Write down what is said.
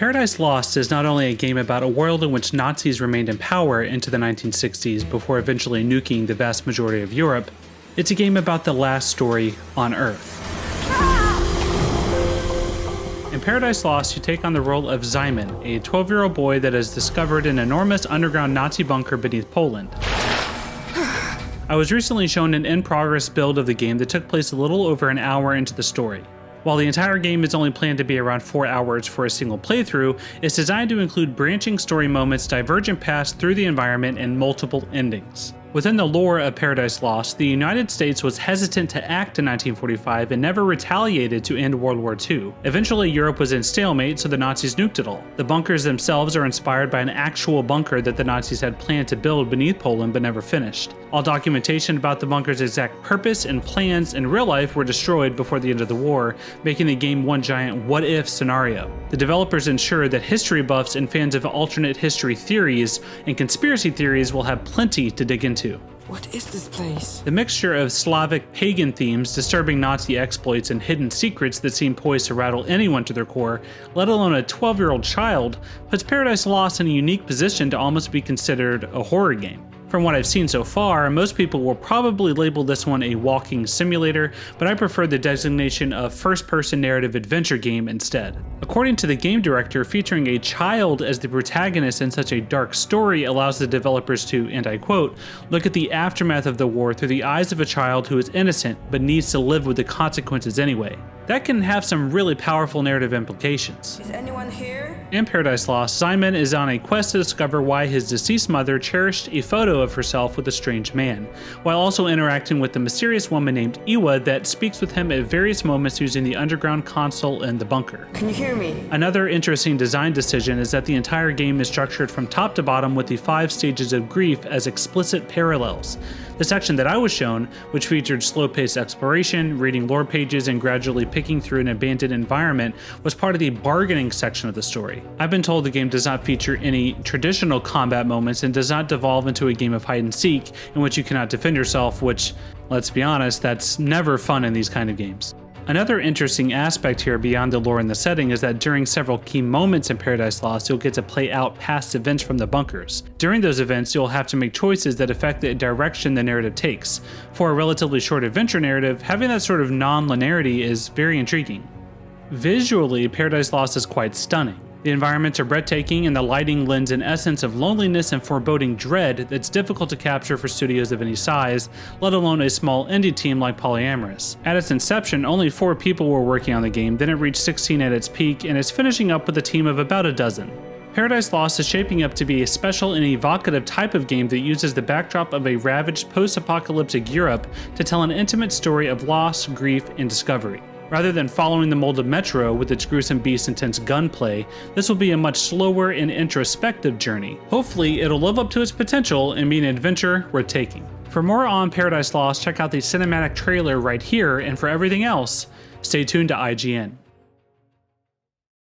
Paradise Lost is not only a game about a world in which Nazis remained in power into the 1960s before eventually nuking the vast majority of Europe, it's a game about the last story on Earth. In Paradise Lost, you take on the role of Simon, a 12-year-old boy that has discovered an enormous underground Nazi bunker beneath Poland. I was recently shown an in-progress build of the game that took place a little over an hour into the story. While the entire game is only planned to be around 4 hours for a single playthrough, it's designed to include branching story moments, divergent paths through the environment, and multiple endings. Within the lore of Paradise Lost, the United States was hesitant to act in 1945 and never retaliated to end World War II. Eventually, Europe was in stalemate, so the Nazis nuked it all. The bunkers themselves are inspired by an actual bunker that the Nazis had planned to build beneath Poland but never finished. All documentation about the bunker's exact purpose and plans in real life were destroyed before the end of the war, making the game one giant what-if scenario. The developers ensured that history buffs and fans of alternate history theories and conspiracy theories will have plenty to dig into. What is this place? The mixture of Slavic pagan themes, disturbing Nazi exploits, and hidden secrets that seem poised to rattle anyone to their core, let alone a 12-year-old child, puts Paradise Lost in a unique position to almost be considered a horror game. From what I've seen so far, most people will probably label this one a walking simulator, but I prefer the designation of first-person narrative adventure game instead. According to the game director, featuring a child as the protagonist in such a dark story allows the developers to, and I quote, look at the aftermath of the war through the eyes of a child who is innocent but needs to live with the consequences anyway. That can have some really powerful narrative implications. Is anyone here? In Paradise Lost, Simon is on a quest to discover why his deceased mother cherished a photo of herself with a strange man, while also interacting with the mysterious woman named Iwa that speaks with him at various moments using the underground console in the bunker. Can you hear me? Another interesting design decision is that the entire game is structured from top to bottom with the 5 stages of grief as explicit parallels. The section that I was shown, which featured slow-paced exploration, reading lore pages, and gradually picking through an abandoned environment, was part of the bargaining section of the story. I've been told the game does not feature any traditional combat moments and does not devolve into a game of hide and seek in which you cannot defend yourself, which, let's be honest, that's never fun in these kind of games. Another interesting aspect here beyond the lore and the setting is that during several key moments in Paradise Lost, you'll get to play out past events from the bunkers. During those events, you'll have to make choices that affect the direction the narrative takes. For a relatively short adventure narrative, having that sort of non-linearity is very intriguing. Visually, Paradise Lost is quite stunning. The environments are breathtaking, and the lighting lends an essence of loneliness and foreboding dread that's difficult to capture for studios of any size, let alone a small indie team like Polyamorous. At its inception, only 4 people were working on the game, then it reached 16 at its peak, and is finishing up with a team of about a dozen. Paradise Lost is shaping up to be a special and evocative type of game that uses the backdrop of a ravaged post-apocalyptic Europe to tell an intimate story of loss, grief, and discovery. Rather than following the mold of Metro with its gruesome beast intense gunplay, this will be a much slower and introspective journey. Hopefully, it'll live up to its potential and be an adventure worth taking. For more on Paradise Lost, check out the cinematic trailer right here, and for everything else, stay tuned to IGN.